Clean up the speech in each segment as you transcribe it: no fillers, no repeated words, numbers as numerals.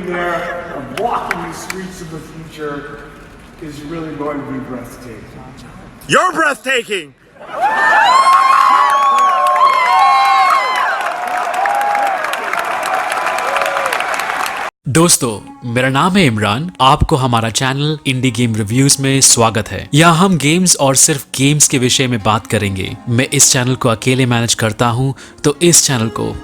there and walking the streets of the future is really going to be breathtaking. You're breathtaking! दोस्तों, मेरा नाम है इमरान। आपको हमारा चैनल इंडी गेम रिव्यूज में स्वागत है। यहाँ हम गेम्स और सिर्फ गेम्स के विषय में बात करेंगे। मैं इस चैनल को अकेले मैनेज करता हूँ, तो इस चैनल को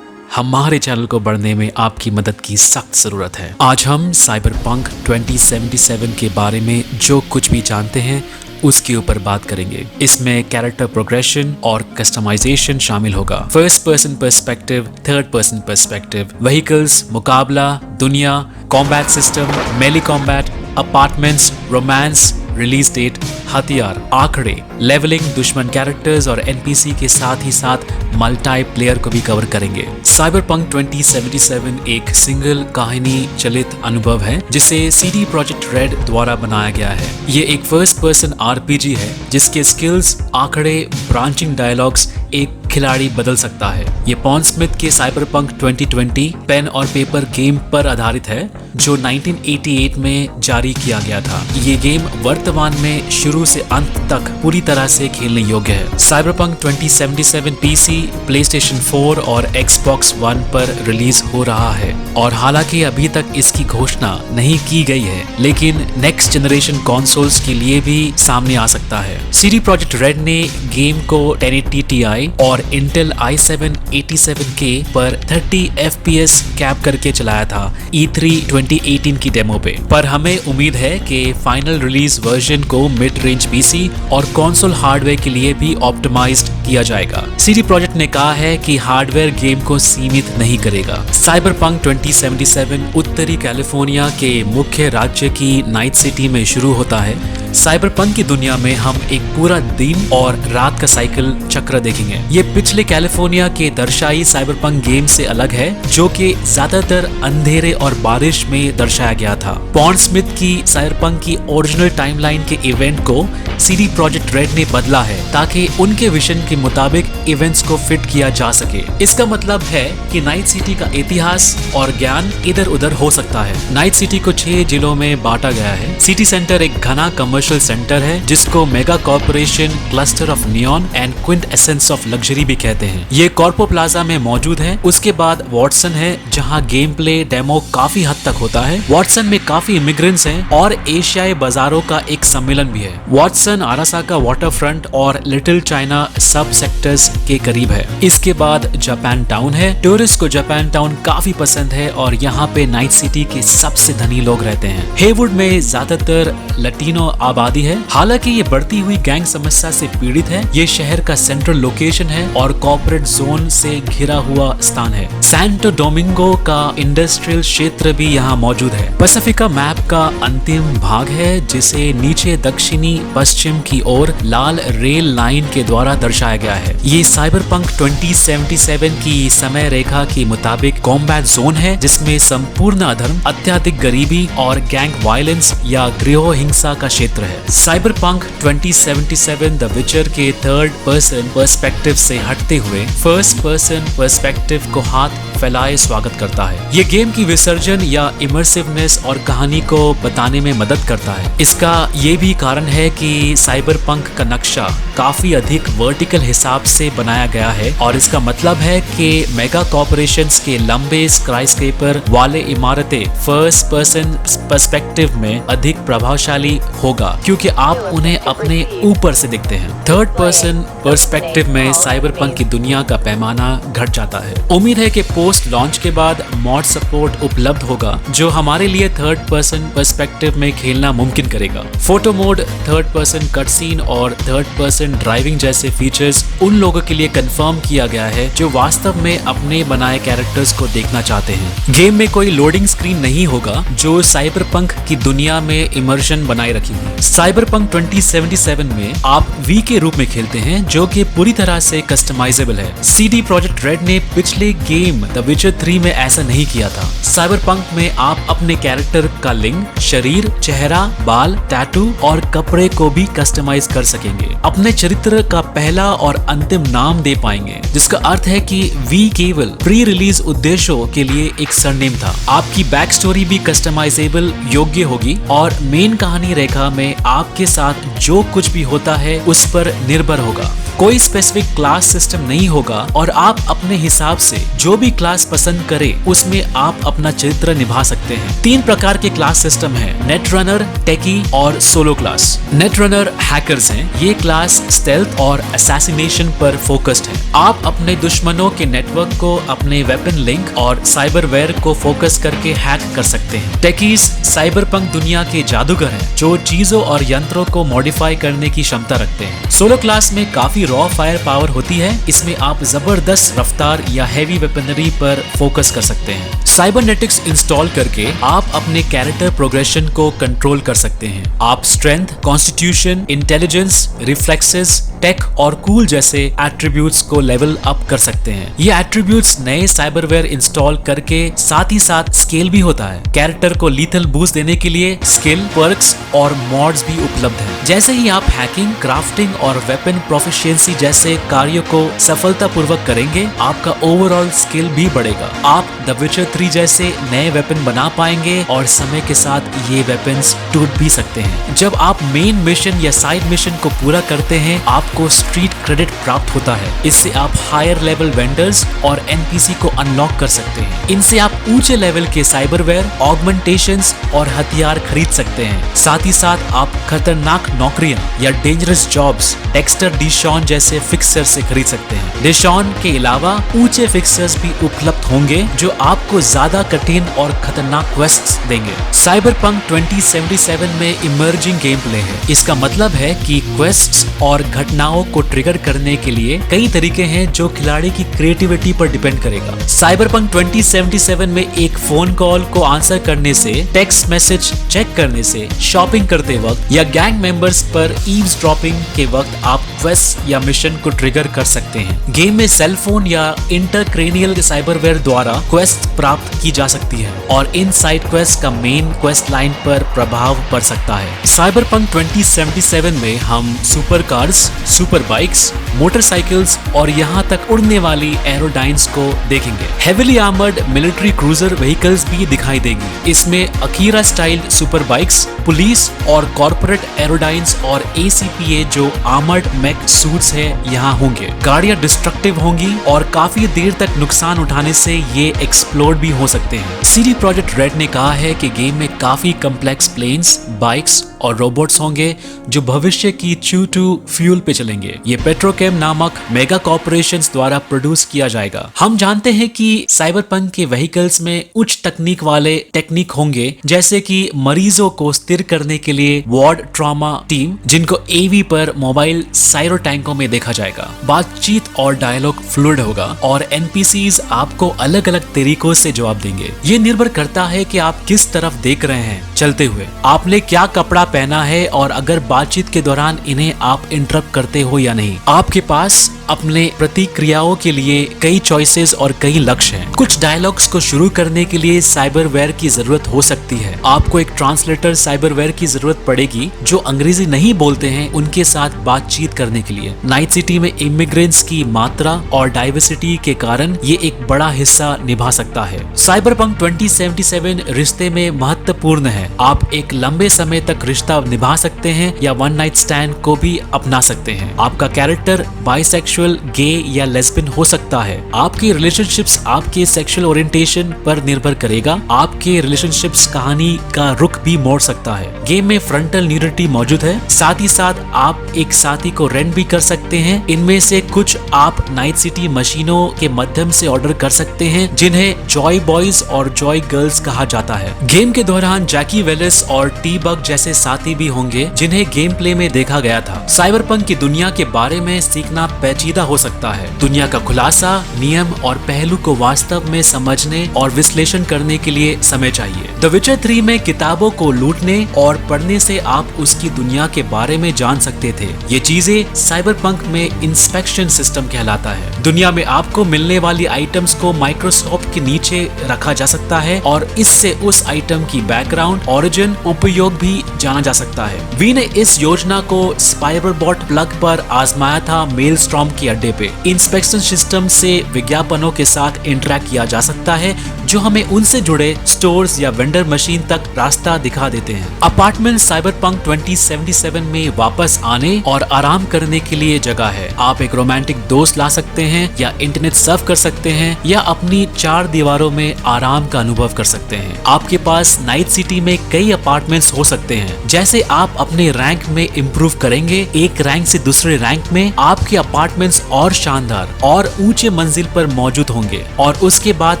हमारे चैनल को बढ़ने में आपकी मदद की सख्त जरूरत है। आज हम साइबरपंक 2077 के बारे में जो कुछ भी जानते हैं उसके ऊपर बात करेंगे। इसमें कैरेक्टर प्रोग्रेशन और कस्टमाइजेशन शामिल होगा। First person perspective, third person perspective, vehicles, मुकाबला, दुनिया, combat system, melee combat, apartments, romance, release date, हथियार, आंकड़े, लेवलिंग, दुश्मन कैरेक्टर्स और एनपीसी के साथ ही साथ मल्टी प्लेयर को भी कवर करेंगे। साइबरपंक 2077 एक सिंगल कहानी चलित अनुभव है जिसे CD प्रोजेक्ट रेड द्वारा बनाया गया है। ये एक फर्स्ट पर्सन RPG है जिसके स्किल्स, आंकड़े, ब्रांचिंग डायलॉग्स एक खिलाड़ी बदल सकता है। ये पॉन स्मिथ के साइबरपंक 2020 पेन और पेपर गेम पर आधारित है जो 1988 में जारी किया गया था। ये गेम वर्तमान में शुरू से अंत तक पूरी तरह से खेलने योग्य है। साइबरपंक 2077 PC, PlayStation 4 और Xbox One पर रिलीज हो रहा है और हालांकि अभी तक इसकी घोषणा नहीं की गई है, लेकिन नेक्स्ट जनरेशन कंसोल्स के लिए भी सामने आ सकता है। CD प्रोजेक्ट रेड ने गेम को 1080 Ti और Intel i7 87K पर 30 FPS कैप करके चलाया था E3 2018 की डेमो पे। पर हमें उम्मीद है कि फाइनल रिलीज वर्जन को मिड रेंज PC और कंसोल हार्डवेयर के लिए भी ऑप्टिमाइज्ड किया जाएगा। CD प्रोजेक्ट ने कहा है कि हार्डवेयर गेम को सीमित नहीं करेगा। साइबरपंक 2077 उत्तरी कैलिफोर्निया के मुख्य राज्य की नाइट सिटी में शुरू होता है। साइबरपंक की दुनिया में हम एक पूरा दिन और रात का साइकिल चक्र देखेंगे। ये पिछले कैलिफोर्निया के दर्शाई साइबरपंक गेम से अलग है जो कि ज्यादातर अंधेरे और बारिश में दर्शाया गया था। पॉन स्मिथ की साइबरपंक की ओरिजिनल टाइमलाइन के इवेंट को CD प्रोजेक्ट रेड ने बदला है ताकि उनके विजन के मुताबिक इवेंट्स को फिट किया जा सके। इसका मतलब है कि नाइट सिटी का इतिहास और ज्ञान इधर उधर हो सकता है। नाइट सिटी को 6 जिलों में बांटा गया है। सिटी सेंटर एक घना कमर्शियल सेंटर है जिसको mega corporation, cluster of neon and Quint essence of luxury भी कहते हैं। ये कॉर्पो प्लाजा में मौजूद है। उसके बाद वॉटसन है जहाँ गेम प्ले डेमो काफी हद तक होता है। वॉटसन में काफी इमिग्रेंट्स हैं और एशियाई बाजारों का एक सम्मेलन भी है। वॉटसन आरासाका वाटर फ्रंट और लिटिल चाइना सब सेक्टर्स के करीब है। इसके बाद जापान टाउन है। टूरिस्ट को जापान टाउन काफी पसंद है और यहाँ पे नाइट सिटी के सबसे धनी लोग रहते हैं। हेवुड में ज्यादातर लटीनो आबादी है। हालांकि ये बढ़ती हुई गैंग समस्या से पीड़ित है। ये शहर का सेंट्रल लोकेशन है और कॉर्पोरेट जोन से घिरा हुआ स्थान है। सैंटो डोमिंगो का इंडस्ट्रियल क्षेत्र भी यहाँ मौजूद है। पैसिफिका मैप का अंतिम भाग है जिसे नीचे दक्षिणी पश्चिम की ओर लाल रेल लाइन के द्वारा दर्शाया गया है। ये साइबरपंक 2077 की समय रेखा के मुताबिक कॉम्बैट जोन है जिसमें संपूर्ण अधर्म, अत्यधिक गरीबी और गैंग वायलेंस या गृह हिंसा का क्षेत्र है। साइबरपंक 2077 द विचर के थर्ड पर्सन पर्सपेक्टिव से हटते हुए फर्स्ट पर्सन पर्सपेक्टिव को हाथ फैलाए स्वागत करता है। ये गेम की विसर्जन या इमर्सिवनेस और कहानी को बताने में मदद करता है। इसका ये भी कारण है कि साइबरपंक का नक्शा काफी अधिक वर्टिकल हिसाब से बनाया गया है और इसका मतलब है कि मेगा कॉर्पोरेशंस के लंबे स्काईस्क्रेपर वाले इमारतें फर्स्ट पर्सन पर्सपेक्टिव में अधिक प्रभावशाली होगा क्योंकि आप उन्हें अपने ऊपर से दिखते हैं। थर्ड पर्सन पर्सपेक्टिव में साइबरपंक की दुनिया का पैमाना घट जाता है। उम्मीद है कि पोस्ट लॉन्च के बाद मॉड सपोर्ट उपलब्ध होगा जो हमारे लिए थर्ड पर्सन पर्सपेक्टिव में खेलना मुमकिन करेगा। Photo mode, third person cutscene और थर्ड पर्सन ड्राइविंग जैसे फीचर्स उन लोगों के लिए कंफर्म किया गया है जो वास्तव में अपने बनाए कैरेक्टर्स को देखना चाहते हैं। गेम में कोई लोडिंग स्क्रीन नहीं होगा जो साइबर साइबरपंक की दुनिया में इमर्शन बनाए रखेगी। साइबरपंक 2077 में आप वी के रूप में खेलते हैं, जो कि पूरी तरह से कस्टमाइजेबल है। CD प्रोजेक्ट रेड ने पिछले गेम द विचर 3 में ऐसा नहीं किया था। साइबरपंक में आप अपने कैरेक्टर का लिंग, शरीर, चेहरा, बाल, टैटू और कपड़े को भी कस्टमाइज कर सकेंगे। अपने चरित्र का पहला और अंतिम नाम दे पाएंगे, जिसका अर्थ है कि वी केवल प्री रिलीज उद्देश्यों के लिए एक सरनेम था। आपकी बैक स्टोरी भी कस्टमाइजेबल योग्य होगी और मेन कहानी रेखा में आपके साथ जो कुछ भी होता है उस पर निर्भर होगा। कोई स्पेसिफिक क्लास सिस्टम नहीं होगा और आप अपने हिसाब से जो भी क्लास पसंद करें उसमें आप अपना चरित्र निभा सकते हैं। 3 प्रकार के क्लास सिस्टम हैं: नेट रनर, टेकी और solo class. Net runner hackers हैं। ये क्लास स्टेल्थ और असैसिनेशन पर फोकस्ड है। आप अपने दुश्मनों के नेटवर्क को अपने वेपन लिंक और साइबरवेयर को फोकस करके हैक कर सकते हैं। टेकीज साइबरपंक दुनिया के जादूगर हैं, जो चीजों और यंत्रों को मॉडिफाई करने की क्षमता रखते हैं। सोलो क्लास में काफी रॉ फायर पावर होती है। इसमें आप जबरदस्त रफ्तार या हैवी वेपनरी पर फोकस कर सकते हैं। साइबरनेटिक्स इंस्टॉल करके आप अपने कैरेक्टर प्रोग्रेशन को कंट्रोल कर सकते हैं। आप strength, constitution, intelligence, reflexes, tech और कूल जैसे एट्रीब्यूट्स को लेवल अप कर सकते हैं। ये एट्रीब्यूट्स नए साइबरवेयर इंस्टॉल करके साथ ही साथ स्केल भी होता है। कैरेक्टर को लीथल बूस्ट देने के लिए स्किल, पर्क्स और मॉड्स भी उपलब्ध हैं। जैसे ही आप हैकिंग, क्राफ्टिंग और वेपन प्रोफिशिएंसी जैसे कार्यों को सफलतापूर्वक करेंगे, आपका ओवरऑल स्किल भी बढ़ेगा। आप द विचर 3 जैसे नए वेपन बना पाएंगे और समय के साथ ये वेपन्स टूट भी सकते हैं। जब आप मेन मिशन या साइड मिशन को पूरा करते हैं, आपको स्ट्रीट क्रेडिट प्राप्त होता है। इससे आप हायर लेवल वेंडर्स और एनपीसी को अनलॉक कर सकते हैं। इनसे आप ऊंचे लेवल के साइबरवेयर, ऑगमेंटेशंस और हथियार खरीद सकते हैं। साथ ही साथ आप खतरनाक नौकरियां या डेंजरस जॉब्स डेक्स्टर डिशॉन जैसे फिक्सर से खरीद सकते हैं। डिशॉन के अलावा ऊंचे फिक्सर्स भी उपलब्ध होंगे, जो आपको ज्यादा कठिन और खतरनाक क्वेस्ट्स देंगे। साइबरपंक 2077 में इमर्जिंग गेम प्ले है। इसका मतलब है कि क्वेस्ट्स और घटनाओं को ट्रिगर करने के लिए कई तरीके हैं, जो खिलाड़ी की क्रिएटिविटी पर डिपेंड करेगा। साइबरपंक 2077 में एक फोन कॉल को आंसर करने से, टेक्स्ट मैसेज चेक करने से, शॉपिंग करते वक्त या गैंग मेंबर्स पर ईव्सड्रॉपिंग के वक्त आप क्वेस्ट या मिशन को ट्रिगर कर सकते हैं। गेम में सेल फोन या इंटरक्रेनियल साइबरवेयर द्वारा क्वेस्ट प्राप्त की जा सकती है और इन साइड क्वेस्ट का मेन क्वेस्ट लाइन पर प्रभाव पड़ सकता है। साइबरपंक 2077 में हम super cars, super bikes, motorcycles और यहाँ तक उड़ने वाली एरोडाइन्स को देखेंगे। Heavily armoured military cruiser vehicles भी दिखाई देंगी। इसमें Akira style super bikes, police और कॉर्पोरेट एरोडाइन्स और ACPA जो आर्मर्ड मैक सूट्स है यहाँ होंगे। गाड़ियां डिस्ट्रक्टिव होंगी और काफी देर तक नुकसान उठाने से ये एक्सप्लोड भी हो सकते हैं। CD प्रोजेक्ट रेड ने कहा है कि गेम में काफी कम्प्लेक्स प्लेन्स, बाइक्स और रोबोट्स होंगे जो भविष्य की चू-टू फ्यूल पे चलेंगे। ये पेट्रोकेम नामक मेगा कॉर्पोरेशंस द्वारा प्रोड्यूस किया जाएगा। हम जानते हैं कि साइबरपंक के व्हीकल्स में उच्च तकनीक वाले टेक्निक होंगे, जैसे कि मरीजों को स्थिर करने के लिए वार्ड ट्रॉमा टीम, जिनको AV पर मोबाइल साइरो टैंकों में देखा जाएगा। बातचीत और डायलॉग फ्लूइड होगा और NPCs आपको अलग अलग तरीकों से जवाब देंगे। ये निर्भर करता है कि आप किस तरफ देख रहे हैं चलते हुए, आपने क्या कपड़ा पहना है और अगर बातचीत के दौरान इन्हें आप इंटरप्ट करते हो या नहीं। आपके पास अपने प्रतिक्रियाओं के लिए कई चॉइसेस और कई लक्ष्य हैं। कुछ डायलॉग्स को शुरू करने के लिए साइबरवेयर की जरूरत हो सकती है। आपको एक ट्रांसलेटर साइबरवेयर की जरूरत पड़ेगी जो अंग्रेजी नहीं बोलते हैं उनके साथ बातचीत करने के लिए। नाइट सिटी में इमिग्रेंट्स की मात्रा और डाइवर्सिटी के कारण ये एक बड़ा हिस्सा निभा सकता है। साइबरपंक 2077 रिश्ते में महत्वपूर्ण है। आप एक लंबे समय तक रिश्ता निभा सकते हैं या वन नाइट स्टैंड को भी अपना सकते हैं। आपका कैरेक्टर बाइसेक्सुअल, गे या लेस्बियन हो सकता है। आपकी रिलेशनशिप्स आपके सेक्सुअल ओरिएंटेशन पर निर्भर करेगा। आपके रिलेशनशिप्स कहानी का रुख भी मोड़ सकता है। गेम में फ्रंटल न्यूडिटी मौजूद है। साथ ही साथ आप एक साथी को रेंट भी कर सकते हैं। इनमें से कुछ आप नाइट सिटी मशीनों के माध्यम से ऑर्डर कर सकते हैं, जिन्हें जॉय बॉयज और जॉय गर्ल्स कहा जाता है। गेम के दौरान जैकी वेलिस और T-Bug जैसे साथी भी होंगे, जिन्हें गेम प्ले में देखा गया था। साइबरपंक की दुनिया के बारे में सीखना पेचीदा पेचीदा हो सकता है। दुनिया का खुलासा, नियम और पहलू को वास्तव में समझने और विश्लेषण करने के लिए समय चाहिए। द विचर 3 में किताबों को लूटने और पढ़ने से आप उसकी दुनिया के बारे में जान सकते थे। ये चीजें साइबरपंक में इंस्पेक्शन सिस्टम कहलाता है। दुनिया में आपको मिलने वाली आइटम्स को माइक्रोस्कोप के नीचे रखा जा सकता है और इससे उस आइटम की बैकग्राउंड, ओरिजिन, उपयोग भी जाना जा सकता है। वी ने इस योजना को स्पाइडरबॉट प्लग पर आजमाया था मेलस्ट्रॉम के अड्डे पे। इंस्पेक्शन सिस्टम से विज्ञापनों के साथ इंटरैक्ट किया जा सकता है जो हमें उनसे जुड़े स्टोर्स या वेंडर मशीन तक रास्ता दिखा देते हैं। अपार्टमेंट साइबरपंक 2077 में वापस आने और आराम करने के लिए जगह है। आप एक रोमांटिक दोस्त ला सकते हैं या इंटरनेट सर्फ कर सकते हैं या अपनी 4 दीवारों में आराम का अनुभव कर सकते हैं। आपके पास नाइट सिटी में कई अपार्टमेंट्स हो सकते हैं। जैसे आप अपने रैंक में इम्प्रूव करेंगे, एक रैंक से दूसरे रैंक में आपके अपार्टमेंट्स और शानदार और ऊंचे मंजिल पर मौजूद होंगे और उसके बाद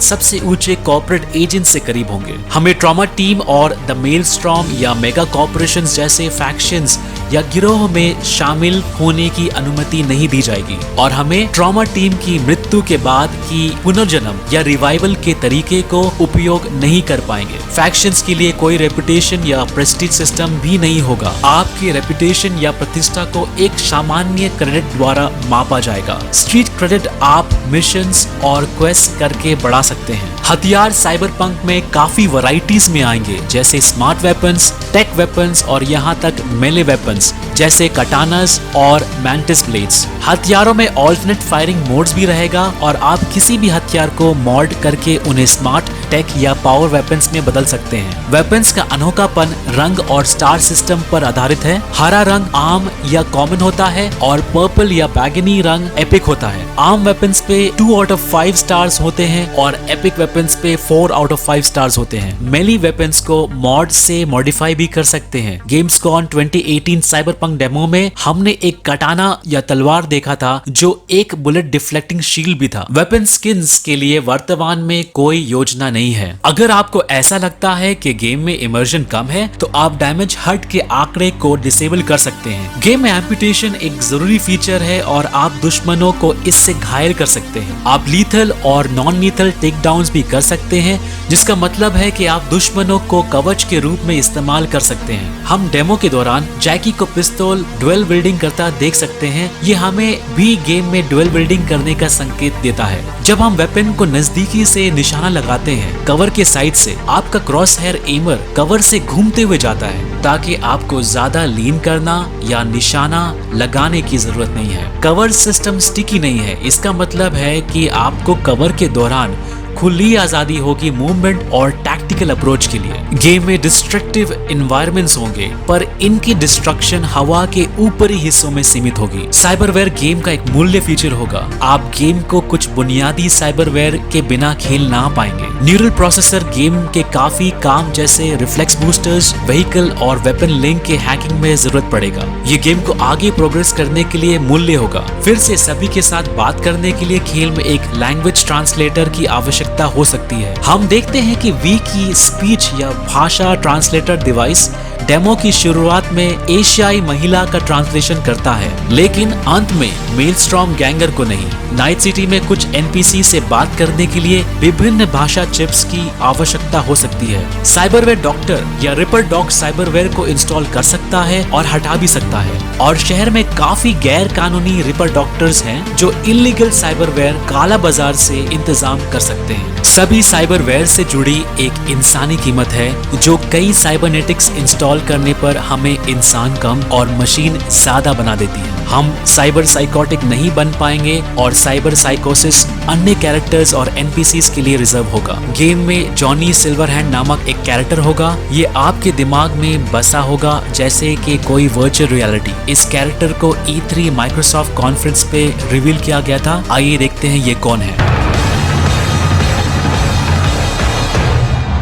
सबसे ऊंचे कॉर्पोरेट एजेंट से करीब होंगे। हमें ट्रॉमा टीम और द मेलस्ट्रॉम या मेगा कॉर्पोरेशंस जैसे फैक्शंस या गिरोह में शामिल होने की अनुमति नहीं दी जाएगी और हमें ट्रॉमा टीम की मृत्यु के बाद की पुनर्जन्म या रिवाइवल के तरीके को उपयोग नहीं कर पाएंगे। फैक्शंस के लिए कोई रेपुटेशन या प्रेस्टीज सिस्टम भी नहीं होगा। आपके रेपुटेशन या प्रतिष्ठा को एक सामान्य क्रेडिट द्वारा मापा जाएगा। स्ट्रीट क्रेडिट आप मिशंस और क्वेस्ट करके बढ़ा सकते हैं। हथियार साइबरपंक में काफी वैरायटीज में आएंगे, जैसे स्मार्ट वेपन्स, टेक वेपन्स और यहाँ तक मेले वेपन्स जैसे कटानास और मैंटिस ब्लेड्स। हथियारों में ऑल्टरनेट फायरिंग मोड्स भी रहेगा और आप किसी भी हथियार को मॉड करके उन्हें स्मार्ट, टेक या पावर वेपन्स में बदल सकते हैं। वेपन्स का अनोखापन रंग और स्टार सिस्टम पर आधारित है। हरा रंग आम या कॉमन होता है और पर्पल या बैगनी रंग एपिक होता है। आम वेपन्स पे 2 आउट ऑफ 5 स्टार्स होते हैं और एपिक वेपन्स पे 4 आउट ऑफ 5 स्टार्स होते हैं। मेली वेपन्स को मॉड से मॉडिफाई भी कर सकते हैं। गेम्सकॉन 2018 साइबरपंक डेमो में हमने एक कटाना या तलवार देखा था जो एक बुलेट डिफ्लेक्टिंग शील्ड भी था। वेपन स्किन्स के लिए वर्तमान में कोई योजना नहीं है। अगर आपको ऐसा लगता है कि गेम में इमर्जन कम है तो आप डैमेज हर्ट के आंकड़े को डिसेबल कर सकते हैं। गेम में एम्पुटेशन एक जरूरी फीचर है और आप दुश्मनों को इससे घायल कर सकते हैं। आप लीथल और नॉन लीथल टेक डाउन्स भी कर सकते हैं, जिसका मतलब है कि आप दुश्मनों को कवच के रूप में इस्तेमाल कर सकते हैं। हम डेमो के दौरान जैकी को पिस्तौल ड्यूल विल्डिंग करता देख सकते हैं। ये हमें भी गेम में ड्यूल विल्डिंग करने का संकेत देता है। जब हम वेपन को नजदीकी से निशाना लगाते हैं कवर के साइड से, आपका क्रॉस हेयर एमर कवर से घूमते हुए जाता है ताकि आपको ज्यादा लीन करना या निशाना लगाने की जरूरत नहीं है। कवर सिस्टम स्टिकी नहीं है। इसका मतलब है कि आपको कवर के दौरान खुली आजादी होगी मूवमेंट और टैक्टिकल अप्रोच के लिए। गेम में डिस्ट्रक्टिव एनवायरनमेंट्स होंगे पर इनकी डिस्ट्रक्शन हवा के ऊपरी हिस्सों में सीमित होगी। साइबरवेयर गेम का एक मूल्य फीचर होगा। आप गेम को कुछ बुनियादी साइबरवेयर के बिना खेल ना पाएंगे। न्यूरल प्रोसेसर गेम के काफी काम जैसे रिफ्लेक्स बूस्टर्स, व्हीकल और वेपन लिंक के हैकिंग में जरूरत पड़ेगा। ये गेम को आगे प्रोग्रेस करने के लिए मूल्य होगा। फिर से सभी के साथ बात करने के लिए खेल में एक लैंग्वेज ट्रांसलेटर की आवश्यकता हो सकती है। हम देखते हैं कि वी की स्पीच या भाषा ट्रांसलेटर डिवाइस डेमो की शुरुआत में एशियाई महिला का ट्रांसलेशन करता है, लेकिन अंत में मेलस्ट्रॉम गैंगर को नहीं। नाइट सिटी में कुछ एनपीसी से बात करने के लिए विभिन्न भाषा चिप्स की आवश्यकता हो सकती है। साइबरवेयर डॉक्टर या रिपर डॉग साइबरवेयर को इंस्टॉल कर सकता है और हटा भी सकता है। और शहर में काफी गैर कानूनी रिपर डॉक्टर्स हैं जो इलीगल साइबरवेयर काला बाजार से इंतजाम कर सकते हैं। सभी साइबरवेयर से जुड़ी एक इंसानी कीमत है जो कई साइबरनेटिक्स इंस्टॉल करने पर हमें इंसान कम और मशीन ज्यादा बना देती है। हम साइबर साइकोटिक नहीं बन पाएंगे और साइबर साइकोसिस अन्य कैरेक्टर्स और एनपीसीज के लिए रिजर्व होगा। गेम में जॉनी सिल्वरहैंड नामक एक कैरेक्टर होगा। ये आपके दिमाग में बसा होगा जैसे कि कोई वर्चुअल रियलिटी। इस कैरेक्टर को E3 माइक्रोसॉफ्ट कॉन्फ्रेंस पे रिवील किया गया था। आइए देखते हैं ये कौन है।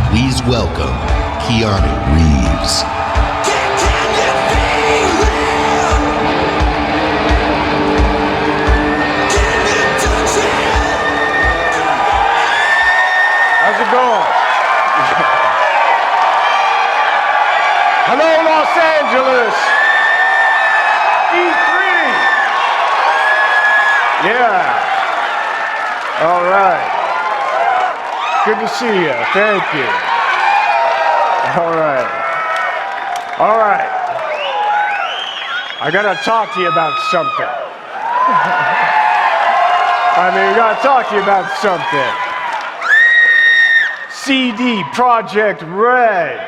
Please welcome Keanu Reeves. How's it going? Hello, Los Angeles. E3. Yeah. All right. Good to see you. Thank you. All right. All right. I gotta talk to you about something. I gotta talk to you about something. CD Projekt Red.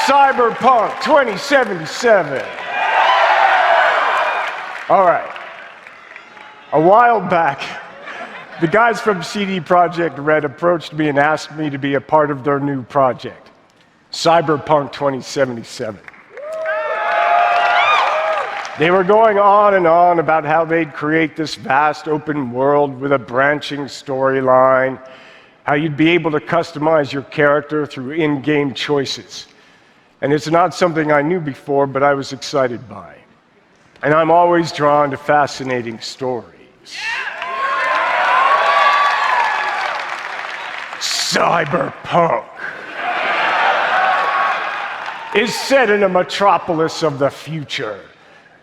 Cyberpunk 2077. All right. A while back, the guys from CD Projekt Red approached me and asked me to be a part of their new project, Cyberpunk 2077. They were going on and on about how they'd create this vast open world with a branching storyline, how you'd be able to customize your character through in-game choices. And it's not something I knew before, but I was excited by. And I'm always drawn to fascinating stories. Cyberpunk is set in a metropolis of the future,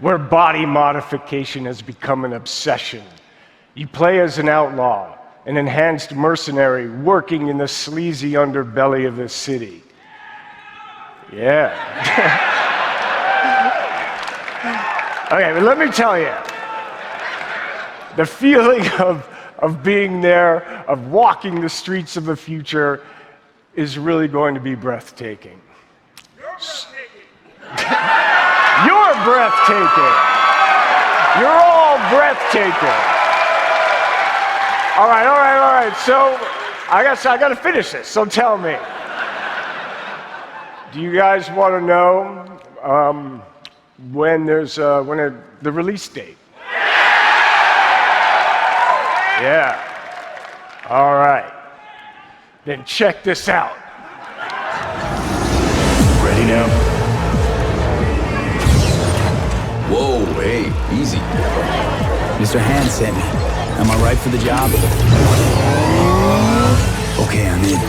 where body modification has become an obsession. You play as an outlaw, an enhanced mercenary working in the sleazy underbelly of the city. Yeah. Okay, but let me tell you, the feeling of being there, of walking the streets of the future, is really going to be breathtaking. You're breathtaking. You're all breathtaking. All right. So, I guess I gotta finish this, so tell me. Do you guys want to know when the release date? Yeah. All right. Then check this out. Ready now? Whoa, hey, easy. Mr. Hand sent me. Am I right for the job? Okay, I'm in.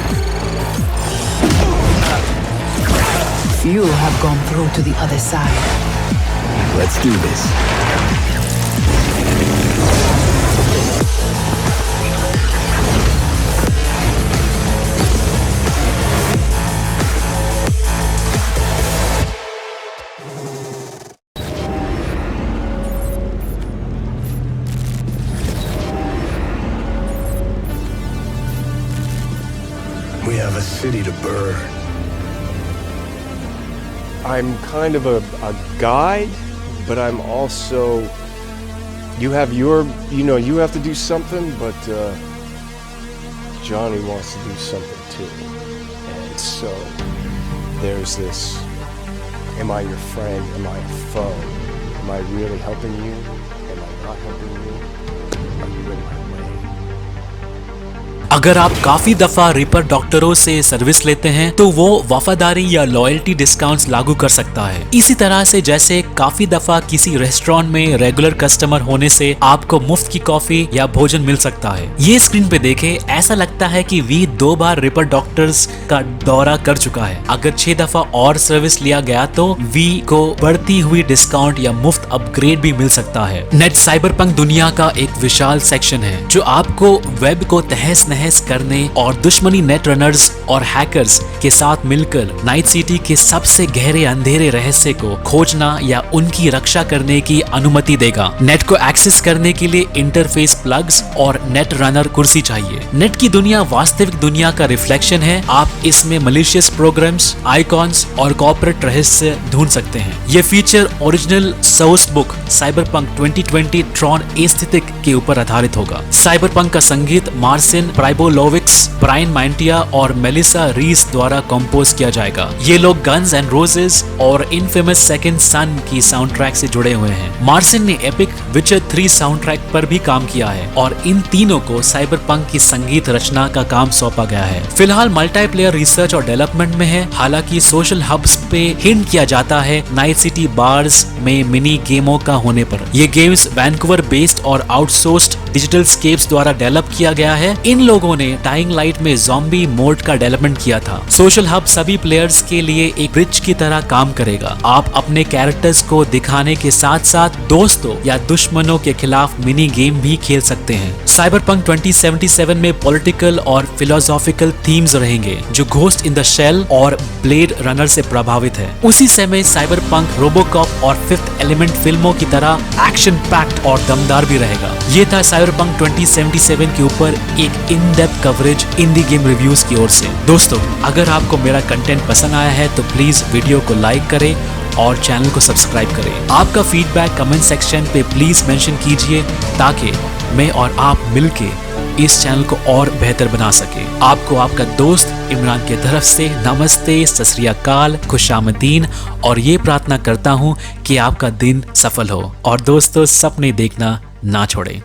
Few have gone through to the other side. Let's do this. We have a city to burn. I'm kind of a guide, but I'm also, you have to do something, but Johnny wants to do something too. And so there's this, am I your friend? Am I a foe? Am I really helping you? Am I not helping you? Are you in my way? अगर आप काफी दफा ripper डॉक्टरों से service लेते हैं तो वो वफादारी या लॉयल्टी डिस्काउंट्स लागू कर सकता है। इसी तरह से जैसे काफी दफा किसी रेस्टोरेंट में रेगुलर कस्टमर होने से आपको मुफ्त की कॉफी या भोजन मिल सकता है। ये स्क्रीन पे देखें, ऐसा लगता है कि वी 2 बार रिपर डॉक्टर्स का दौरा कर चुका है। अगर 6 दफा और सर्विस लिया गया तो वी को बढ़ती हुई डिस्काउंट या मुफ्त अपग्रेड भी मिल सकता है। नेट साइबरपंक दुनिया का एक विशाल सेक्शन है जो आपको वेब को तहस नहस करने और दुश्मनी नेट रनर्स और हैकर्स के साथ मिलकर नाइट सिटी के सबसे गहरे अंधेरे रहस्य को खोजना या उनकी रक्षा करने की अनुमति देगा। नेट को एक्सेस करने के लिए इंटरफेस प्लग्स और नेट रनर कुर्सी चाहिए। नेट की दुनिया वास्तविक दुनिया का रिफ्लेक्शन है। आप इसमें मलिशियस प्रोग्राम्स, आइकॉन्स और कॉर्पोरेट रहस्य ढूंढ सकते हैं। ये feature original source book cyberpunk 2020 Tron aesthetic के ऊपर आधारित होगा। साइबरपंक का संगीत मार्सिन प्राइबोलोविक्स, ब्रायन मैंटिया और मेलिसा रीस द्वारा कंपोज किया जाएगा। ये लोग गन्स एंड रोजेस और इनफेमस सेकंड सन की साउंड ट्रैक से जुड़े हुए हैं। मार्सिन ने एपिक विचर 3 साउंड ट्रैक पर भी काम किया है और इन तीनों को साइबरपंक की संगीत रचना का काम सौंपा गया है। फिलहाल मल्टीप्लेयर रिसर्च और डेवलपमेंट में है। हालांकि सोशल हब्स पे हिंट किया जाता है नाइट सिटी बार्स में मिनी गेमों का होने पर। ये गेम्स वैंकूवर बेस्ड और आउटसोर्स्ड डिजिटल स्केप्स द्वारा डेवलप किया गया है। इन लोगों ने डाइंग लाइट में ज़ॉम्बी मोड का डेवलपमेंट किया था। सोशल हब सभी प्लेयर्स के लिए एक ब्रिज की तरह काम करेगा। आप अपने कैरेक्टर्स को दिखाने के साथ साथ दोस्तों या दुश्मनों के खिलाफ मिनी गेम भी खेल सकते हैं। साइबरपंक 2077 में पॉलिटिकल और फिलोसॉफिकल थीम्स रहेंगे जो घोस्ट इन द शेल और ब्लेड रनर से प्रभावित है। उसी समय साइबरपंक रोबोकॉप और फिफ्थ एलिमेंट फिल्मों की तरह एक्शन पैक्ड और दमदार भी रहेगा। ये था साइबरपंक 2077 के ऊपर एक in depth coverage indie game reviews की ओर से। दोस्तों, अगर आपको मेरा कंटेंट पसंद आया है तो प्लीज वीडियो को लाइक करें और चैनल को सब्सक्राइब करें। आपका फीडबैक कमेंट सेक्शन पे प्लीज मेंशन कीजिए ताकि मैं और आप मिलके इस चैनल को और बेहतर बना सके। आपको आपका दोस्त इमरान की तरफ से नमस्ते, सत श्री अकाल, खुशामदीन और ये प्रार्थना करता हूँ कि आपका दिन सफल हो और दोस्तों सपने देखना ना छोड़ें।